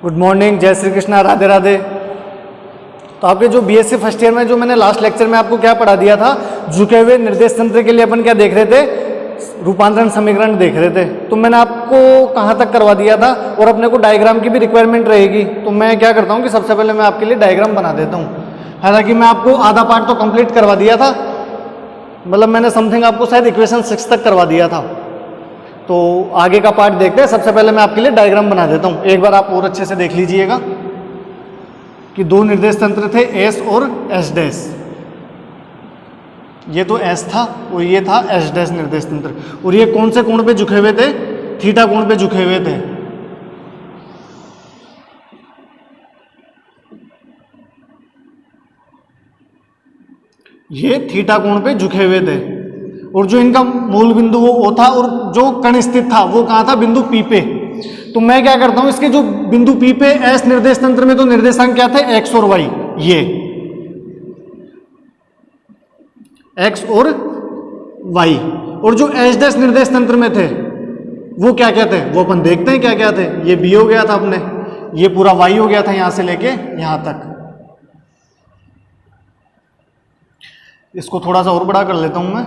Good morning, जय श्री कृष्णा, राधे राधे। तो आपके जो बीएससी फर्स्ट ईयर में जो मैंने लास्ट लेक्चर में आपको क्या पढ़ा दिया था, झुके हुए निर्देश तंत्र के लिए अपन क्या देख रहे थे, रूपांतरण समीकरण देख रहे थे। तो मैंने आपको कहाँ तक करवा दिया था और अपने को डायग्राम की भी रिक्वायरमेंट रहेगी। तो मैं क्या करता हूँ कि सबसे पहले मैं आपके लिए डायग्राम बना देता हूँ। हालांकि मैं आपको आधा पार्ट तो कंप्लीट करवा दिया था, मतलब मैंने समथिंग आपको शायद इक्वेशन 6 तक करवा दिया था। तो आगे का पार्ट देखते हैं। सबसे पहले मैं आपके लिए डायग्राम बना देता हूँ, एक बार आप और अच्छे से देख लीजिएगा कि दो निर्देश तंत्र थे एस और एस डैश। ये तो एस था और ये था एस डैश निर्देश तंत्र। और ये कौन से कोण पे झुके हुए थे, थीटा कोण पे झुके हुए थे। ये थीटा कोण पे झुके हुए थे और जो इनका मूल बिंदु वो था और जो कण स्थित था वो कहाँ था, बिंदु पी पे। तो मैं क्या करता हूं, इसके जो बिंदु पी पे एस निर्देश तंत्र में तो निर्देशांक क्या थे, एक्स और वाई, ये एक्स और वाई। और जो एस डैश निर्देश तंत्र में थे वो क्या क्या थे, वो अपन देखते हैं क्या क्या थे। ये बी हो गया था अपने, ये पूरा वाई हो गया था यहां से लेके यहां तक। इसको थोड़ा सा और बड़ा कर लेता हूं मैं।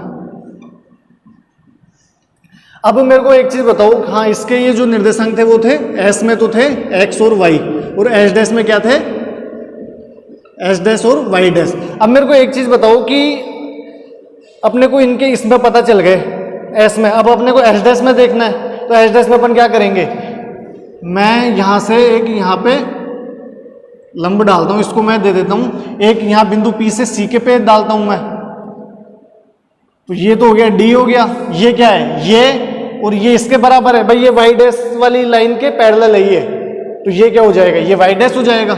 अब मेरे को एक चीज बताओ, हाँ इसके ये जो निर्देशांक थे वो थे, एस में तो थे एक्स और वाई, और एस डैश में क्या थे, एस डैश और वाई डैश। अब मेरे को एक चीज बताओ कि अपने को इनके इसमें पता चल गए एस में, अब अपने को एस डैश में देखना है। तो एस डैश में अपन क्या करेंगे, मैं यहां से एक यहां पे लंब डालता हूं, इसको मैं दे देता हूं, एक यहां बिंदु पी से सी के पे डालता हूं मैं। तो ये तो हो गया डी हो गया, ये क्या है, ये और ये इसके बराबर है भाई, ये वाई डैश वाली लाइन के पैरेलल है ये। तो ये क्या हो जाएगा, ये वाई डैश हो जाएगा।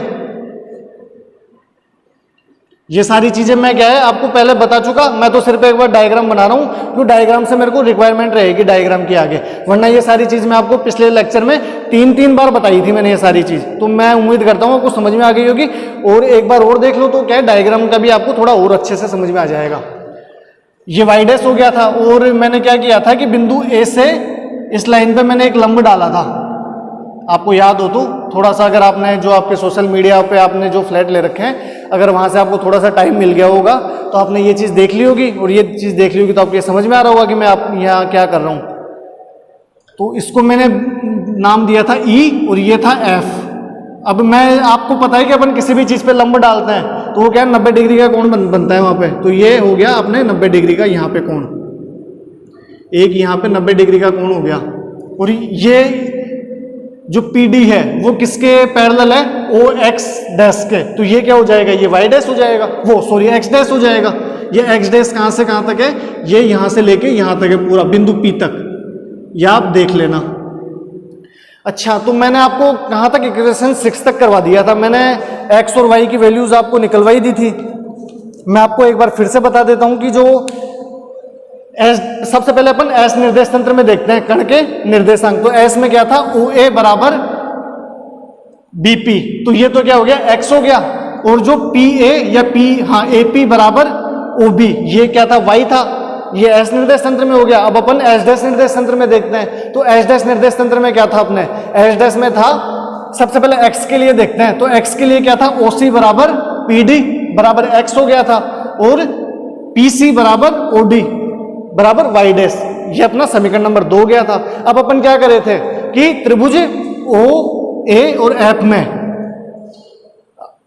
ये सारी चीजें मैं क्या है आपको पहले बता चुका, मैं तो सिर्फ एक बार डायग्राम बना रहा हूं, तो डायग्राम से मेरे को रिक्वायरमेंट रहेगी डायग्राम की आगे, वरना ये सारी चीज मैं आपको पिछले लेक्चर में 3 बार बताई थी मैंने ये सारी चीज। तो मैं उम्मीद करता हूं आपको समझ में आ गई होगी, और एक बार और देख लो तो क्या है, डायग्राम का भी आपको थोड़ा और अच्छे से समझ में आ जाएगा। ये वाई डैश हो गया था, और मैंने क्या किया था कि बिंदु ए से इस लाइन पे मैंने एक लंब डाला था, आपको याद हो तो थोड़ा सा, अगर आपने जो आपके सोशल मीडिया पे आपने जो फ्लैट ले रखे हैं, अगर वहां से आपको थोड़ा सा टाइम मिल गया होगा तो आपने ये चीज देख ली होगी, और ये चीज देख ली होगी तो आपको ये समझ में आ रहा होगा कि मैं आप यहाँ क्या कर रहा हूं। तो इसको मैंने नाम दिया था ई और ये था एफ। अब मैं आपको पता है कि अपन किसी भी चीज पे लंब डालते हैं तो वो क्या 90 डिग्री का कोण बनता है वहां पे। तो ये हो गया अपने 90 डिग्री का यहाँ पे कोण, एक यहाँ पे 90 डिग्री का कोण हो गया। और ये जो PD है वो किसके पैरेलल है, ओ एक्स डैश के। तो ये क्या हो जाएगा, ये वाई डैश हो जाएगा, वो सॉरी एक्स डैश हो जाएगा। ये एक्स डैश कहाँ से कहाँ तक है, ये यहाँ से लेके यहाँ तक है पूरा बिंदु P तक, या आप देख लेना। अच्छा, तो मैंने आपको कहाँ तक इक्वेशन 6 तक करवा दिया था, मैंने एक्स और वाई की वैल्यूज आपको निकलवाई दी थी। मैं आपको एक बार फिर से बता देता हूँ कि जो एस, सबसे पहले अपन एस निर्देश तंत्र में देखते हैं कण के निर्देशांक। तो एस में क्या था, ओ ए बराबर बीपी, तो ये तो क्या हो गया, एक्स हो गया। और जो पी ए या पी, हाँ ए पी बराबर ओ बी, ये क्या था, वाई था। ये एस निर्देश तंत्र में हो गया। अब अपन एस डैश निर्देश तंत्र में देखते हैं। तो एस डैश निर्देश तंत्र में क्या था, अपने एस डैश में था, सबसे पहले एक्स के लिए देखते हैं। तो एक्स के लिए क्या था, ओसी बराबर पीडी बराबर एक्स हो गया था, और पीसी बराबर ओडी बराबर वाई डैश, ये अपना समीकरण नंबर 2 गया था। अब अपन क्या करे थे कि त्रिभुज ओ ए और एफ में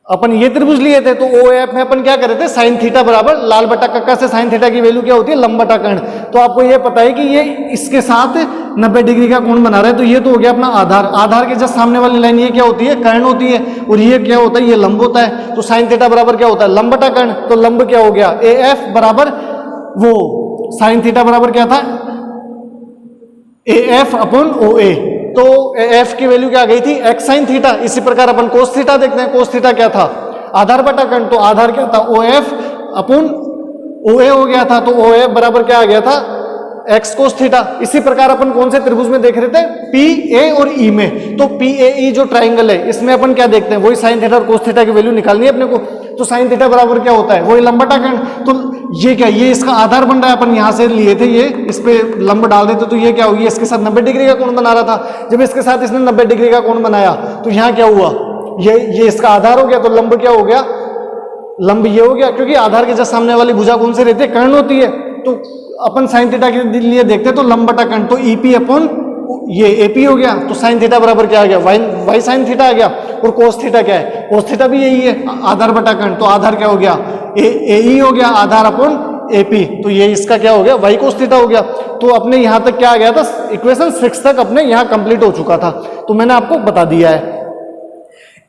अपन ये त्रिभुज लिए थे, तो ओ एफ में अपन क्या करे थे, साइन थीटा बराबर लाल बटा कक्का से साइन थीटा की वैल्यू क्या होती है, लंब बटा कर्ण। तो आपको ये पता है कि ये इसके साथ 90 डिग्री का कोण बना रहे हैं। तो ये तो हो गया अपना आधार, आधार के जस्ट सामने वाली लाइन ये क्या होती है, कर्ण होती है, और ये क्या होता है, ये लंब होता है। तो साइन थीटा बराबर क्या होता है, लंब बटा कर्ण। तो लंब क्या हो गया, ए एफ बराबर वो साइन थीटा बराबर क्या था, ए एफ अपॉन ओ ए। तो एफ की वैल्यू क्या आ गई थी, एक्स साइन थीटा। इसी प्रकार अपन कोस थीटा देखते हैं, कोस थीटा क्या था, आधार बटा कर्ण। तो आधार क्या था, ओ एफ अपॉन ओ ए हो गया था। तो ओ एफ बराबर क्या आ गया था, एक्स कोस थीटा। इसी प्रकार अपन कौन से त्रिभुज में देख रहे थे, पी ए और ई में। तो पी ए ई जो ट्राइंगल है इसमें अपन क्या देखते हैं, वही साइन थीटा और कोस थीटा की वैल्यू निकालनी है अपने को। तो साइन थीटा बराबर क्या होता है, वही लंब बटा कोण। तो ये क्या, ये इसका आधार बन रहा है, अपन यहां से लिए थे, ये इस पे लंब डाल देते तो ये क्या होगी, इसके साथ 90 डिग्री का कोण बना रहा था। जब इसके साथ इसने 90 डिग्री का कोण बनाया तो यहाँ क्या हुआ, ये इसका आधार हो गया, तो लंब क्या हो गया, लंब ये हो गया, क्योंकि आधार के जस्ट सामने वाली भुजा कौन से रहती है, कर्ण होती है। तो अपन साइन थीटा के लिए देखते हैं तो लंब बटा कर्ण, तो ईपी अपॉन ये एपी हो गया। तो साइन थीटा बराबर क्या आ गया, वाई साइन थीटा आ गया। और कोस थीटा क्या है, कोस थीटा भी यही है, आधार बटा कर्ण। तो आधार क्या हो गया, ए हो गया, आधार अपॉन एपी। तो ये इसका क्या हो गया, वाई कोस थीटा हो गया। तो अपने यहां तक क्या आ गया था, इक्वेशन 6 तक अपने यहां कंप्लीट हो चुका था, तो मैंने आपको बता दिया है।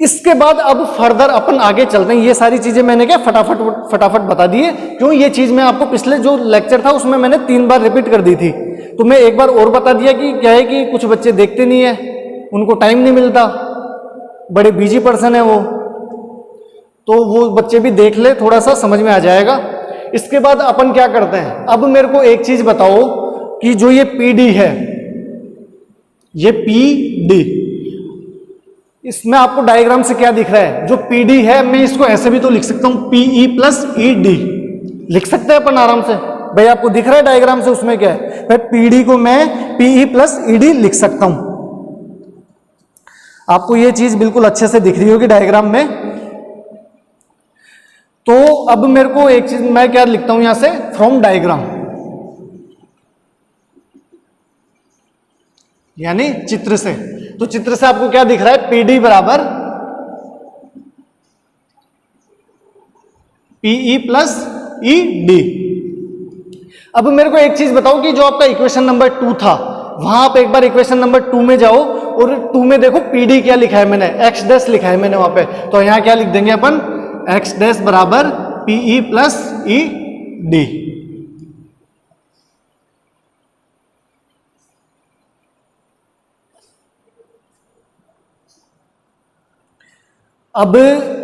इसके बाद अब फर्दर अपन आगे चलते हैं। ये सारी चीजें मैंने क्या फटाफट बता दी है, क्यों ये चीज मैं आपको पिछले जो लेक्चर था उसमें मैंने 3 बार रिपीट कर दी थी। तो मैं एक बार और बता दिया कि क्या है कि कुछ बच्चे देखते नहीं है, उनको टाइम नहीं मिलता, बड़े बिजी पर्सन है वो, तो वो बच्चे भी देख ले, थोड़ा सा समझ में आ जाएगा। इसके बाद अपन क्या करते हैं, अब मेरे को एक चीज बताओ कि जो ये पीडी है, ये पीडी, इसमें आपको डायग्राम से क्या दिख रहा है, जो पीडी है मैं इसको ऐसे भी तो लिख सकता हूं, पीई प्लस ईडी लिख सकते हैं अपन आराम से। भाई आपको दिख रहा है डायग्राम से, उसमें क्या है, भाई पीडी को मैं पीई प्लस ईडी लिख सकता हूं। आपको ये चीज बिल्कुल अच्छे से दिख रही होगी डायग्राम में। तो अब मेरे को एक चीज मैं क्या लिखता हूं यहां से, फ्रॉम डायग्राम, यानी चित्र से। तो चित्र से आपको क्या दिख रहा है, पीडी बराबर पीई प्लस ईडी। अब मेरे को एक चीज बताओ कि जो आपका इक्वेशन नंबर 2 था, वहां आप एक बार इक्वेशन नंबर 2 में जाओ और 2 में देखो पीडी क्या लिखा है मैंने, एक्स डैश लिखा है मैंने वहां पे। तो यहां क्या लिख देंगे अपन, एक्स डैश बराबर पीई प्लस ई डी। अब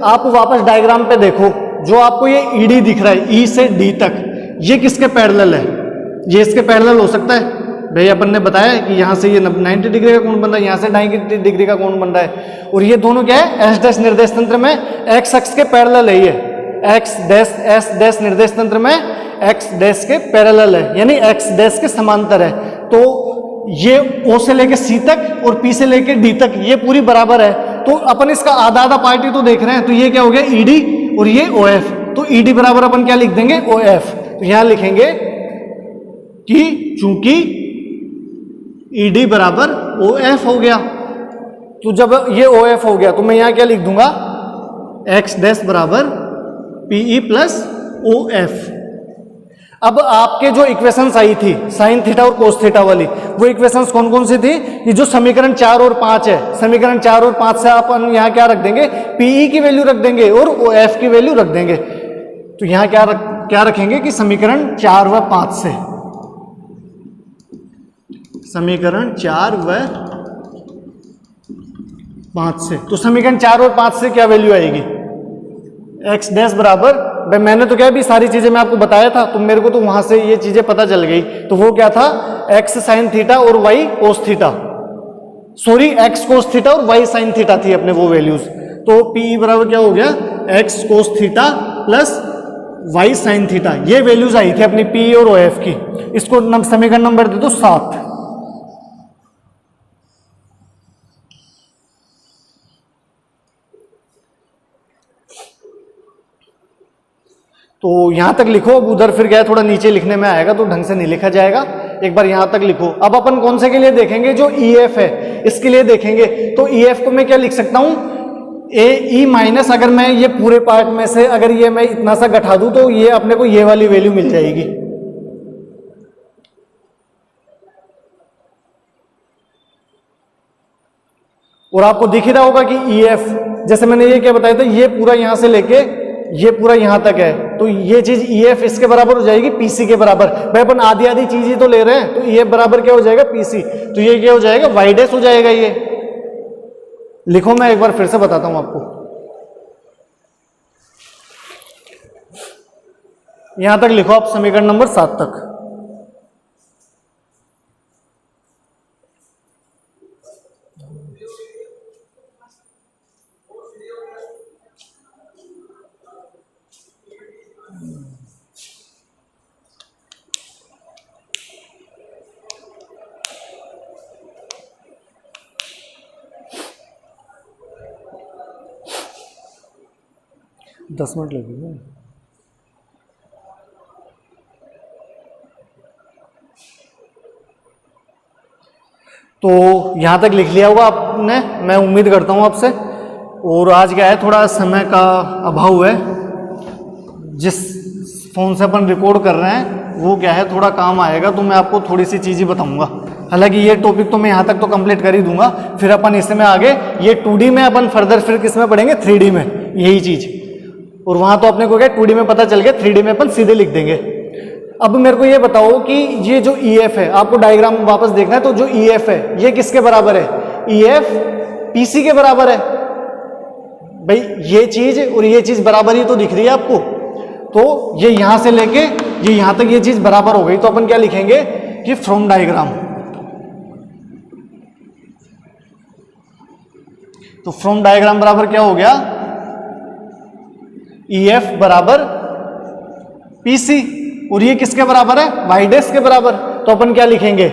आप वापस डायग्राम पे देखो, जो आपको ये ईडी दिख रहा है, ई से डी तक, ये किसके पैरेलल है, ये इसके पैरेलल हो सकता है। भाई अपन ने बताया कि यहां से ये 90 डिग्री का कोण बन रहा है, यहां से 90 डिग्री का कोण बन रहा है, और ये दोनों क्या है, एस डैश निर्देश तंत्र में एक्स अक्ष के पैरेलल है। ये एक्स डैश एस डैश निर्देश तंत्र में एक्स डैश के पैरेलल है, यानी एक्स डैश के समांतर है। तो ये ओ से लेके सी तक और पी से लेके डी तक ये पूरी बराबर है। तो अपन इसका आधा आधा पार्टी तो देख रहे हैं, तो ये क्या हो गया, ईडी और ये ओ एफ। तो ईडी बराबर अपन क्या लिख देंगे, ओ एफ। तो यहां लिखेंगे कि चूंकि ईडी बराबर ओ एफ हो गया, तो जब ये ओ एफ हो गया तो मैं यहां क्या लिख दूंगा, एक्स डैश बराबर पीई प्लस ओ एफ। अब आपके जो इक्वेशंस आई थी साइन थीटा और कोस थीटा वाली, वो इक्वेशंस कौन कौन सी थी, कि जो समीकरण 4 और 5 है, समीकरण 4 और 5 से अपन यहां क्या रख देंगे, पीई की वैल्यू रख देंगे और ओ एफ की वैल्यू रख देंगे। तो यहां क्या रखेंगे कि समीकरण 4 व 5 से, समीकरण 4 व 5 से, तो समीकरण 4 और 5 से क्या वैल्यू आएगी, एक्स डैश बराबर, भाई मैंने तो क्या भी सारी चीजें मैं आपको बताया था, तो मेरे को तो वहां से ये चीजें पता चल गई। तो वो क्या था, एक्स साइन थीटा और y cos theta, sorry x cos theta और वाई साइन थीटा थी अपने वो वैल्यूज। तो पी बराबर क्या हो गया, x cos theta plus y sine theta, ये वैल्यूज आई थी अपनी पी और ओ एफ की। इसको समीकरण नंबर दे दो 7। तो यहां तक लिखो, अब उधर फिर गया थोड़ा नीचे लिखने में आएगा तो ढंग से नहीं लिखा जाएगा, एक बार यहां तक लिखो। अब अपन कौन से के लिए देखेंगे, जो EF है इसके लिए देखेंगे। तो EF को मैं क्या लिख सकता हूं, ए ई माइनस, अगर मैं ये पूरे पार्ट में से अगर ये मैं इतना सा घटा दूं तो ये अपने को ये वाली वैल्यू मिल जाएगी। और आपको दिख ही रहा होगा कि EF, जैसे मैंने ये क्या बताया था, ये पूरा यहां से लेके ये पूरा यहां तक है, तो ये चीज EF इसके बराबर हो जाएगी PC के बराबर। भाई अपन आधी आधी चीज ही तो ले रहे हैं, तो EF बराबर क्या हो जाएगा, PC। तो ये क्या हो जाएगा, वाई डैश हो जाएगा। ये लिखो, मैं एक बार फिर से बताता हूं आपको। यहां तक लिखो आप, समीकरण नंबर 7 तक। 10 मिनट लगेगा। तो यहाँ तक लिख लिया होगा आपने, मैं उम्मीद करता हूँ आपसे। और आज क्या है, थोड़ा समय का अभाव है, जिस फ़ोन से अपन रिकॉर्ड कर रहे हैं वो क्या है थोड़ा काम आएगा, तो मैं आपको थोड़ी सी चीज़ें बताऊंगा। हालांकि ये टॉपिक तो मैं यहाँ तक तो कंप्लीट कर ही दूंगा, फिर अपन इसमें आगे ये 2D में अपन फर्दर फिर किस में पढ़ेंगे, 3D में, यही चीज़। और वहाँ तो अपने को क्या 2D में पता चल गया, 3D में अपन सीधे लिख देंगे। अब मेरे को ये बताओ कि ये जो EF है, आपको डायग्राम वापस देखना है, तो जो EF है ये किसके बराबर है, EF PC के बराबर है। भाई ये चीज और ये चीज बराबर ही तो दिख रही है आपको, तो ये यहां से लेके ये यहां तक ये चीज बराबर हो गई, तो अपन क्या लिखेंगे कि फ्रॉम डायग्राम, तो फ्रॉम डायग्राम बराबर क्या हो गया, EF बराबर PC, और ये किसके बराबर है, वाई डैश के बराबर, तो अपन क्या लिखेंगे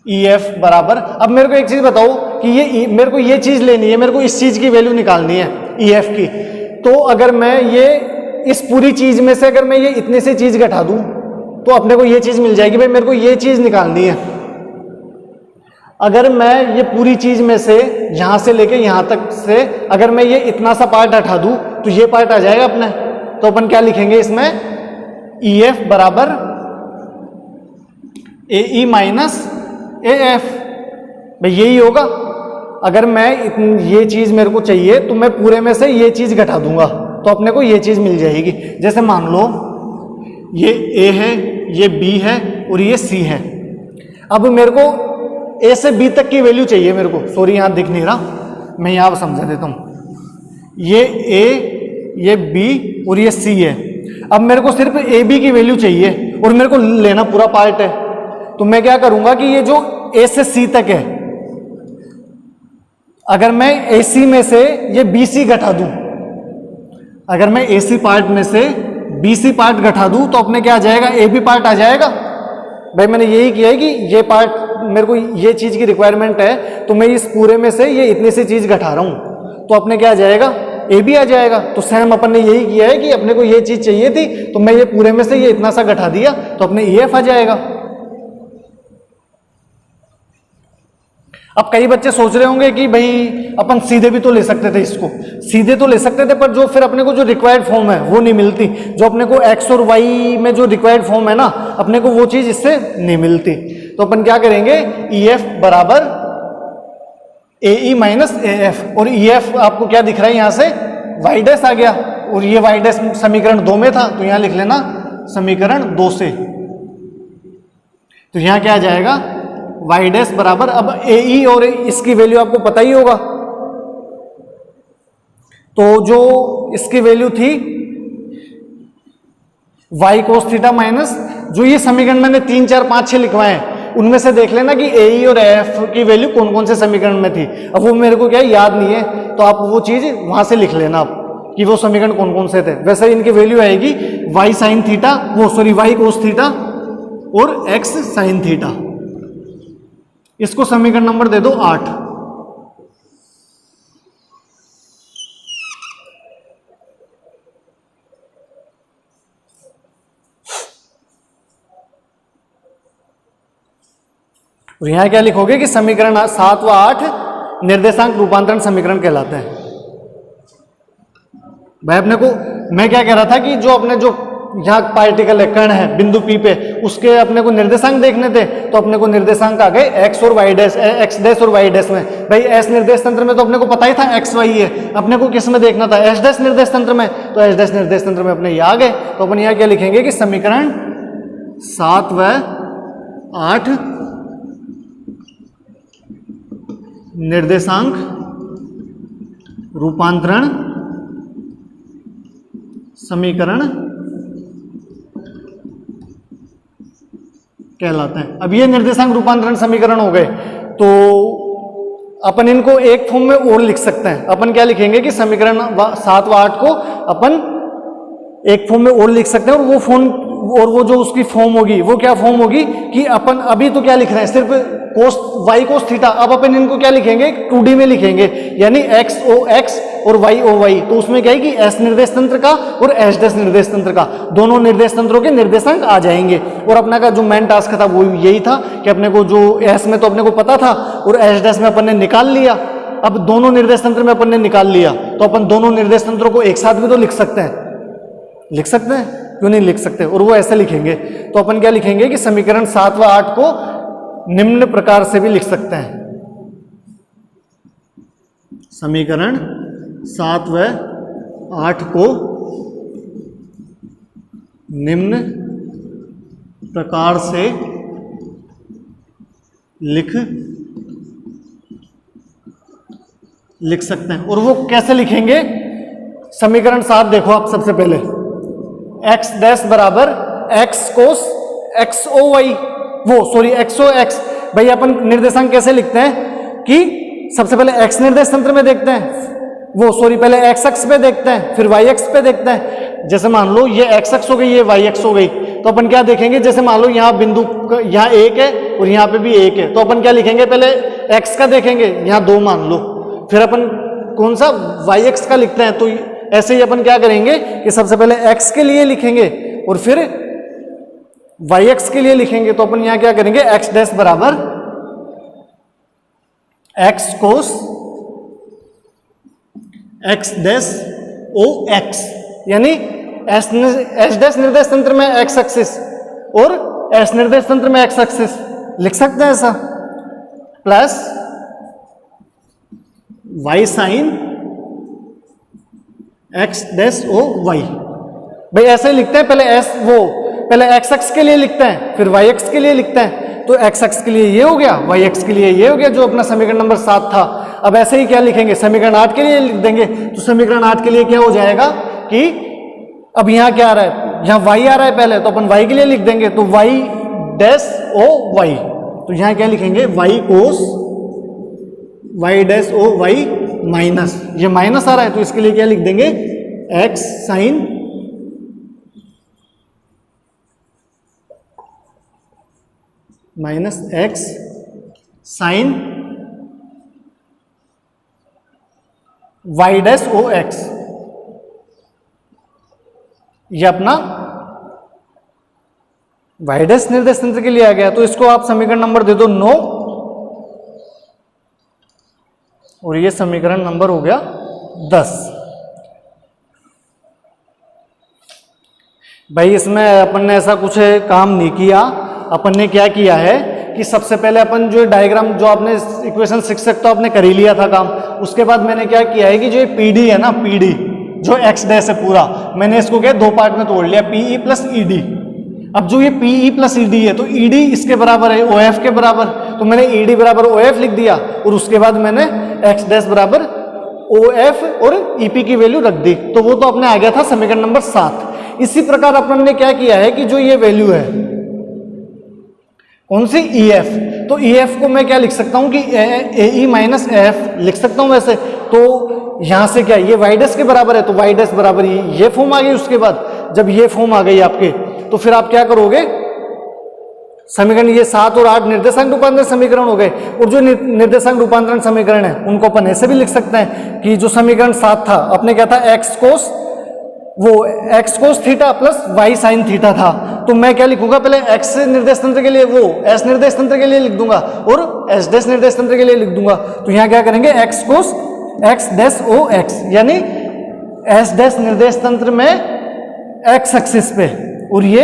EF बराबर। अब मेरे को एक चीज बताओ कि ये मेरे को ये चीज लेनी है, मेरे को इस चीज की वैल्यू निकालनी है EF की, तो अगर मैं ये इस पूरी चीज में से अगर मैं ये इतने से चीज घटा दूं तो अपने को ये चीज मिल जाएगी। भाई मेरे को ये चीज निकालनी है, अगर मैं ये पूरी चीज में से यहां से लेके यहां तक से अगर मैं ये इतना सा पार्ट हटा दूं तो ये पार्ट आ जाएगा अपने, तो अपन क्या लिखेंगे इसमें EF बराबर AE माइनस AF। भाई यही होगा, अगर मैं ये चीज मेरे को चाहिए तो मैं पूरे में से ये चीज घटा दूंगा तो अपने को ये चीज मिल जाएगी। जैसे मान लो ये A है, ये B है और ये C है। अब मेरे को A से B तक की वैल्यू चाहिए मेरे को, सॉरी यहां दिख नहीं रहा, मैं यहां समझा देता हूं। ये A, ये B और ये C है। अब मेरे को सिर्फ AB की वैल्यू चाहिए और मेरे को लेना पूरा पार्ट है, तो मैं क्या करूंगा कि ये जो A से C तक है, अगर मैं AC में से ये BC घटा दूं, अगर मैं AC पार्ट में से BC पार्ट घटा दूं तो अपने क्या आ जाएगा, AB पार्ट आ जाएगा। भाई मैंने यही किया है कि ये पार्ट मेरे को ये चीज की रिक्वायरमेंट है, तो मैं इस पूरे में से ये इतनी सी चीज घटा रहा हूं, तो अपने क्या आ जाएगा, AB आ जाएगा। तो सेम अपन ने यही किया है कि अपने को ये चीज चाहिए थी, तो मैं ये पूरे में से ये इतना सा घटा दिया, तो अपने EF आ जाएगा। अब कई बच्चे सोच रहे होंगे कि भाई अपन सीधे भी तो ले सकते थे, इसको सीधे तो ले सकते थे, पर जो फिर अपने को जो रिक्वायर्ड फॉर्म है वो नहीं मिलती, जो अपने को X और Y में जो रिक्वायर्ड फॉर्म है ना, अपने को वो चीज इससे नहीं मिलती। तो अपन क्या करेंगे, EF बराबर AE माइनस AF, और EF आपको क्या दिख रहा है, यहां से वाई डैश आ गया, और ये वाई डैश समीकरण 2 में था, तो यहां लिख लेना समीकरण 2 से, तो यहां क्या आ जाएगा, वाई डैश बराबर, अब AE और इसकी वैल्यू आपको पता ही होगा, तो जो इसकी वैल्यू थी y कोस थीटा माइनस, जो ये समीकरण मैंने 3, 4, 5, 6 लिखवाए हैं, उनमें से देख लेना कि AE और AF की वैल्यू कौन कौन से समीकरण में थी। अब वो मेरे को क्या याद नहीं है, तो आप वो चीज वहां से लिख लेना आप कि वो समीकरण कौन कौन से थे। वैसे इनकी वैल्यू आएगी y साइन थीटा, वो सॉरी y कोस थीटा और x साइन थीटा। इसको समीकरण नंबर दे दो 8। और यहां क्या लिखोगे कि समीकरण 7 व 8 निर्देशांक रूपांतरण समीकरण कहलाते हैं। भाई अपने को मैं क्या कह रहा था कि जो अपने जो यहाँ पार्टिकल है, कण है बिंदु P पे, उसके अपने को निर्देशांक देखने थे, तो अपने को निर्देशांक आ गए x और y डैश, x डैश और y डैश में। भाई s निर्देश तंत्र में तो अपने को पता ही था x y है, अपने को किस में देखना था, s डैश निर्देश तंत्र में, तो s डैश निर्देश तंत्र में अपने ये आ गए। तो अपन यहाँ क्या लिखेंगे कि समीकरण 7 व 8 निर्देशांक रूपांतरण समीकरण कहलाते हैं। अब ये निर्देशांक रूपांतरण समीकरण हो गए, तो अपन इनको एक फॉर्म में और लिख सकते हैं। अपन क्या लिखेंगे कि समीकरण 7 व 8 को अपन एक फॉर्म में और लिख सकते हैं, और वो फॉर्म और वो जो उसकी फॉर्म होगी वो क्या फॉर्म होगी कि अपन अभी तो क्या लिख रहे हैं, सिर्फ कोस y कोस थीटा, अब अपन इनको क्या लिखेंगे 2D में लिखेंगे, यानी x और वाई ओ वाई, तो उसमें क्या है कि एस निर्देश तंत्र का और एच डैश निर्देश तंत्र का दोनों निर्देश तंत्रों के निर्देशांक आ जाएंगे। और अपना का जो मेन टास्क था वो यही था कि अपने को जो एस में तो अपने को पता था और एच डैश में अपन ने निकाल लिया। अब दोनों निर्देश तंत्र में अपन ने निकाल लिया तो अपन दोनों निर्देश तंत्रों को एक साथ भी तो लिख सकते हैं, लिख सकते हैं, क्यों नहीं लिख सकते। और वो ऐसे लिखेंगे तो अपन क्या लिखेंगे कि समीकरण 7 व 8 को निम्न प्रकार से भी लिख सकते हैं। समीकरण 7 व 8 को निम्न प्रकार से लिख सकते हैं। और वो कैसे लिखेंगे? समीकरण 7 देखो आप सबसे पहले, x डैश बराबर x कोस x ओ वाई, वो सॉरी x ओ x। भाई अपन निर्देशांक कैसे लिखते हैं कि सबसे पहले x निर्देश तंत्र में देखते हैं, वो सॉरी पहले x अक्ष पे देखते हैं फिर y अक्ष पे देखते हैं। जैसे मान लो ये x अक्ष हो गई, ये y अक्ष हो गई, तो अपन क्या देखेंगे, जैसे मान लो यहाँ बिंदु यहाँ 1 है और यहाँ पे भी 1 है, तो अपन क्या लिखेंगे, पहले x का देखेंगे, यहाँ 2 मान लो, फिर अपन कौन सा y अक्ष का लिखते हैं। तो ऐसे ही अपन क्या करेंगे कि सबसे पहले x के लिए लिखेंगे और फिर y अक्ष के लिए लिखेंगे। तो अपन यहाँ क्या करेंगे, x डैश बराबर x कोस x डैश ओ x, यानी एच डैश निर्देश तंत्र में x एक्सिस और एस निर्देश तंत्र में x एक्सिस लिख सकते हैं ऐसा, plus y sine x dash O y। भाई ऐसे ही लिखते हैं, पहले x अक्ष के लिए लिखते हैं फिर y अक्ष के लिए लिखते हैं। तो x अक्ष के लिए ये हो गया, y अक्ष के लिए ये हो गया, जो अपना समीकरण नंबर 7 था। अब ऐसे ही क्या लिखेंगे, समीकरण 8 के लिए लिख देंगे। तो समीकरण 8 के लिए क्या हो जाएगा कि अब यहाँ क्या आ रहा है, यहाँ y आ रहा है पहले, तो अपन y के लिए लिख देंगे, तो y डैश ओ y। तो यहाँ क्या लिखेंगे, y cos y dash O y minus, ये माइनस आ रहा है तो इसके लिए क्या लिख देंगे, x sine minus x sine y dash O x। ये अपना y डैश निर्देश तंत्र के लिए आ गया। तो इसको आप समीकरण नंबर दे दो 9 और ये समीकरण नंबर हो गया 10। भाई इसमें अपन ने ऐसा कुछ काम नहीं किया, अपन ने क्या किया है कि सबसे पहले अपन जो डायग्राम जो आपने इक्वेशन 6 तक तो आपने कर ही लिया था काम, उसके बाद मैंने क्या किया है कि जो ये पीडी है ना, पीडी जो एक्स डैश है पूरा, मैंने इसको क्या 2 पार्ट में तोड़ लिया, पीई प्लस ईडी। अब जो ये पीई प्लस ईडी है तो ईडी इसके बराबर है ओएफ के बराबर, तो मैंने ईडी बराबर ओएफ लिख दिया और उसके बाद मैंने एक्स डैश बराबर ओएफ और ईपी की वैल्यू रख दी। तो वो तो अपने आ गया था समीकरण नंबर 7। इसी प्रकार अपन ने क्या किया है कि जो ये वैल्यू है कौन सी, ईएफ, तो ईएफ को मैं क्या लिख सकता हूं कि एई माइनस एफ लिख सकता हूं वैसे। तो यहां से क्या ये वाई डैश के बराबर है, तो वाई डैश बराबर ये फॉर्म आ गई। उसके बाद जब ये फॉर्म आ गई आपके, तो फिर आप क्या करोगे, समीकरण ये 7 और 8 निर्देशांक रूपांतरण समीकरण हो गए। और जो निर्देशांक रूपांतरण समीकरण है उनको अपन ऐसे भी लिख सकते हैं कि जो समीकरण 7 था अपने क्या था, x cos theta plus y sine theta था। तो मैं क्या लिखूंगा, पहले एक्स निर्देश तंत्र के लिए वो एस निर्देश तंत्र के लिए लिख दूंगा और एस डैश निर्देश तंत्र के लिए लिख दूंगा। तो यहां क्या करेंगे, x cos x dash O x, यानी एस डैश निर्देश तंत्र में एक्स एक्सिस पे और ये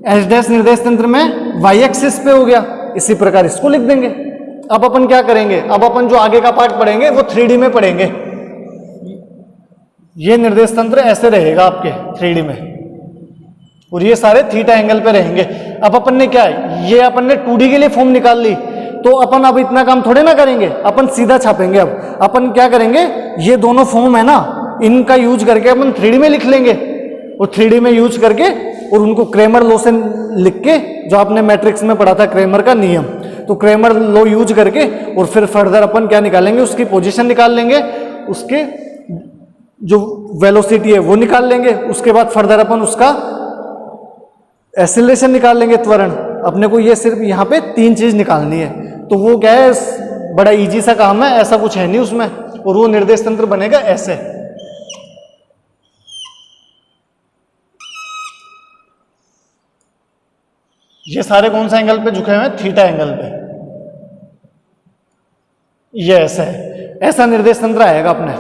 एस डैश निर्देश तंत्र में वाई एक्सिस पे हो गया। इसी प्रकार इसको लिख देंगे। अब अपन क्या करेंगे, अब अपन जो आगे का पार्ट पढ़ेंगे वो 3D में पढ़ेंगे। ये निर्देश तंत्र ऐसे रहेगा आपके 3D में और ये सारे थीटा एंगल पे रहेंगे। अब अपन ने क्या है, ये अपन ने 2D के लिए फॉर्म निकाल ली, तो अपन अब इतना काम थोड़े ना करेंगे, अपन सीधा छापेंगे। अब अपन क्या करेंगे, ये दोनों फॉर्म है ना, इनका यूज करके अपन 3D में लिख लेंगे और 3D में यूज करके और उनको क्रेमर लॉ से लिख के, जो आपने मैट्रिक्स में पढ़ा था क्रेमर का नियम, तो क्रेमर लॉ यूज करके और फिर फर्दर अपन क्या निकालेंगे, उसकी पोजीशन निकाल लेंगे, उसके जो वेलोसिटी है वो निकाल लेंगे। उसके बाद फर्दर अपन उसका एक्सीलरेशन निकाल लेंगे, त्वरण। अपने को ये सिर्फ यहाँ पे 3 चीज निकालनी है, तो वो क्या है, बड़ा इजी सा काम है, ऐसा कुछ है नहीं उसमें। और वो निर्देश तंत्र बनेगा ऐसे। ये सारे कौन सा एंगल पे झुके हुए हैं? थीटा एंगल पे। ये ऐसा है, ऐसा निर्देश तंत्र आएगा अपने।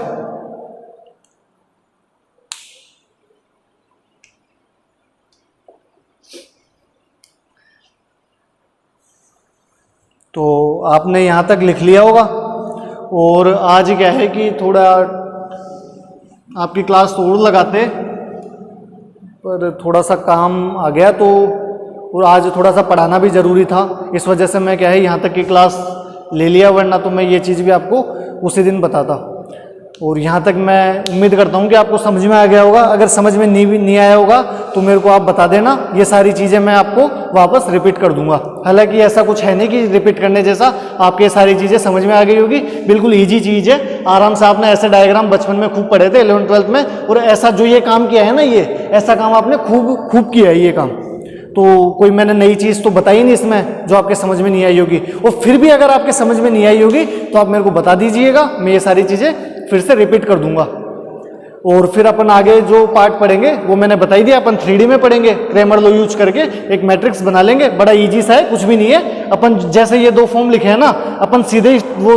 तो आपने यहां तक लिख लिया होगा। और आज क्या है कि थोड़ा आपकी क्लास तो और लगाते, पर थोड़ा सा काम आ गया, तो और आज थोड़ा सा पढ़ाना भी ज़रूरी था, इस वजह से मैं क्या है यहाँ तक की क्लास ले लिया, वरना तो मैं ये चीज़ भी आपको उसी दिन बताता। और यहाँ तक मैं उम्मीद करता हूँ कि आपको समझ में आ गया होगा। अगर समझ में नहीं आया होगा तो मेरे को आप बता देना, ये सारी चीज़ें मैं आपको वापस रिपीट कर दूंगा। हालांकि ऐसा कुछ है नहीं कि रिपीट करने जैसा, आपके सारी चीज़ें समझ में आ गई होगी। बिल्कुल ईजी चीज़ है, आराम से आपने ऐसे डायग्राम बचपन में खूब पढ़े थे 11th-12th में, और ऐसा जो ये काम किया है ना, ये ऐसा काम आपने खूब किया है ये काम। तो कोई मैंने नई चीज़ तो बताई नहीं इसमें जो आपके समझ में नहीं आई होगी। और फिर भी अगर आपके समझ में नहीं आई होगी तो आप मेरे को बता दीजिएगा, मैं ये सारी चीज़ें फिर से रिपीट कर दूंगा। और फिर अपन आगे जो पार्ट पढ़ेंगे वो मैंने बताई दिया, अपन 3D में पढ़ेंगे, क्रैमर लॉ यूज करके एक मैट्रिक्स बना लेंगे। बड़ा इजी सा है, कुछ भी नहीं है। अपन जैसे ये दो फॉर्म लिखे हैं ना, अपन सीधे वो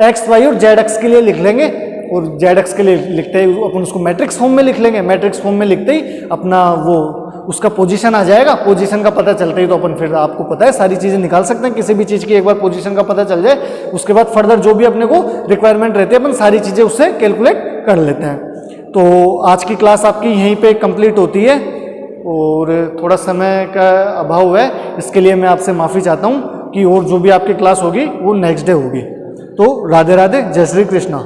एक्स वाई और जेड एक्स के लिए लिख लेंगे, और जेड एक्स के लिए लिखते ही अपन उसको मैट्रिक्स फॉर्म में लिख लेंगे। मैट्रिक्स फॉर्म में लिखते ही अपना वो उसका पोजीशन आ जाएगा। पोजीशन का पता चलता ही तो अपन फिर आपको पता है सारी चीज़ें निकाल सकते हैं। किसी भी चीज़ की एक बार पोजीशन का पता चल जाए, उसके बाद फर्दर जो भी अपने को रिक्वायरमेंट रहती है अपन सारी चीज़ें उससे कैलकुलेट कर लेते हैं। तो आज की क्लास आपकी यहीं पे कंप्लीट होती है, और थोड़ा समय का अभाव है, इसके लिए मैं आपसे माफ़ी चाहता हूँ कि और जो भी आपकी क्लास होगी वो नेक्स्ट डे होगी। तो राधे राधे, जय श्री कृष्णा।